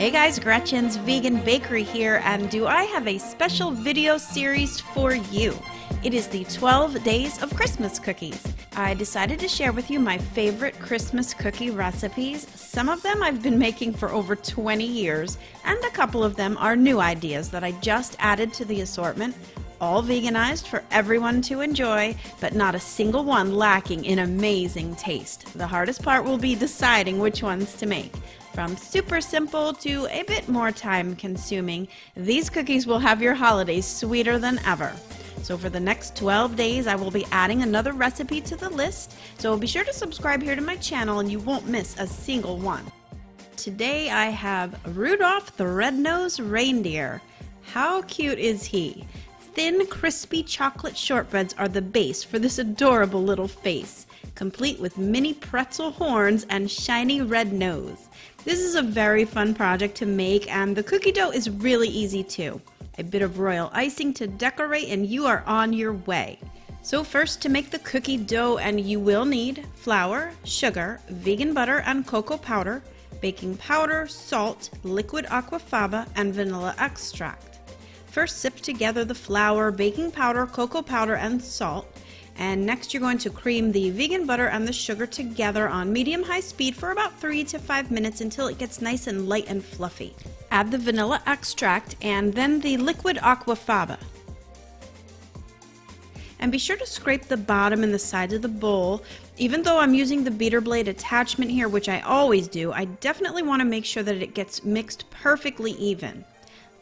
Hey guys, Gretchen's Vegan Bakery here, and do I have a special video series for you? It is the 12 Days of Christmas Cookies. I decided to share with you my favorite Christmas cookie recipes. Some of them I've been making for over 20 years, and a couple of them are new ideas that I just added to the assortment. All veganized for everyone to enjoy, but not a single one lacking in amazing taste. The hardest part will be deciding which ones to make. From super simple to a bit more time consuming, these cookies will have your holidays sweeter than ever. So for the next 12 days, I will be adding another recipe to the list, so be sure to subscribe here to my channel and you won't miss a single one. Today I have Rudolph the red-nosed reindeer. How cute is he? Thin, crispy chocolate shortbreads are the base for this adorable little face, complete with mini pretzel horns and shiny red nose. This is a very fun project to make, and the cookie dough is really easy too. A bit of royal icing to decorate and you are on your way. So first, to make the cookie dough, and you will need flour, sugar, vegan butter and cocoa powder, baking powder, salt, liquid aquafaba, and vanilla extract. First, sift together the flour, baking powder, cocoa powder, and salt. And next you're going to cream the vegan butter and the sugar together on medium-high speed for about 3 to 5 minutes until it gets nice and light and fluffy. Add the vanilla extract and then the liquid aquafaba. And be sure to scrape the bottom and the sides of the bowl. Even though I'm using the beater blade attachment here, which I always do, I definitely want to make sure that it gets mixed perfectly even.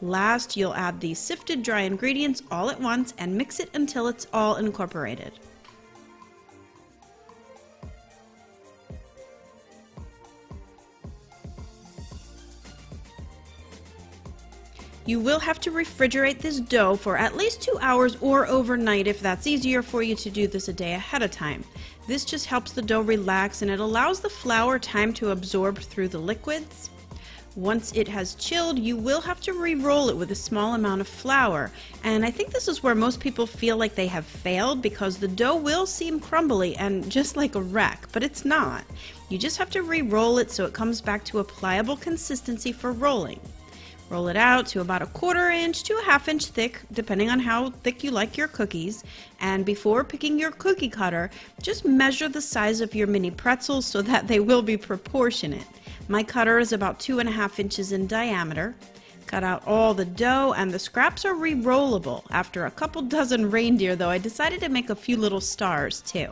Last, you'll add the sifted dry ingredients all at once and mix it until it's all incorporated. You will have to refrigerate this dough for at least 2 hours or overnight if that's easier for you to do this a day ahead of time. This just helps the dough relax and it allows the flour time to absorb through the liquids. Once it has chilled, you will have to re-roll it with a small amount of flour. And I think this is where most people feel like they have failed, because the dough will seem crumbly and just like a wreck, but it's not. You just have to re-roll it so it comes back to a pliable consistency for rolling. Roll it out to about 1/4 inch to 1/2 inch thick, depending on how thick you like your cookies. And before picking your cookie cutter, just measure the size of your mini pretzels so that they will be proportionate. My cutter is about 2.5 inches in diameter. Cut out all the dough, and the scraps are re-rollable. After a couple dozen reindeer though, I decided to make a few little stars too.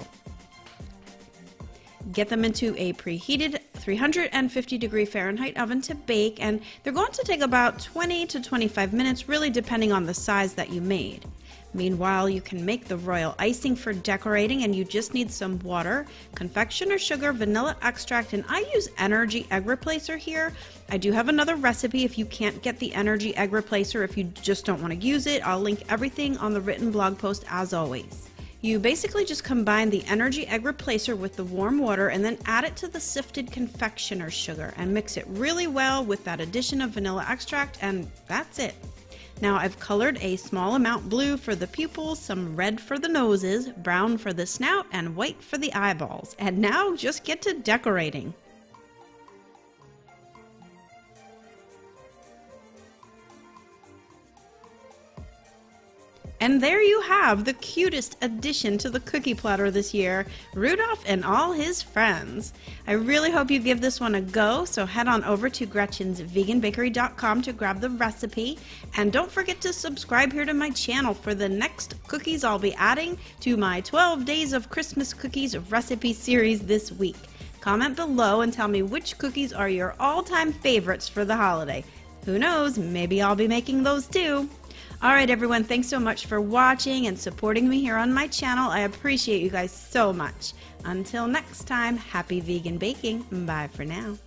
Get them into a preheated 350-degree Fahrenheit oven to bake, and they're going to take about 20 to 25 minutes, really depending on the size that you made. Meanwhile, you can make the royal icing for decorating, and you just need some water, confectioner sugar, vanilla extract, and I use energy egg replacer here. I do have another recipe if you can't get the energy egg replacer. If you just don't want to use it, I'll link everything on the written blog post as always. You basically just combine the energy egg replacer with the warm water and then add it to the sifted confectioner sugar and mix it really well with that addition of vanilla extract, and that's it. Now I've colored a small amount blue for the pupils, some red for the noses, brown for the snout, and white for the eyeballs. And now just get to decorating. And there you have the cutest addition to the cookie platter this year, Rudolph and all his friends. I really hope you give this one a go, so head on over to gretchensveganbakery.com to grab the recipe. And don't forget to subscribe here to my channel for the next cookies I'll be adding to my 12 Days of Christmas Cookies recipe series this week. Comment below and tell me which cookies are your all-time favorites for the holiday. Who knows, maybe I'll be making those too. Alright everyone, thanks so much for watching and supporting me here on my channel. I appreciate you guys so much. Until next time, happy vegan baking. Bye for now.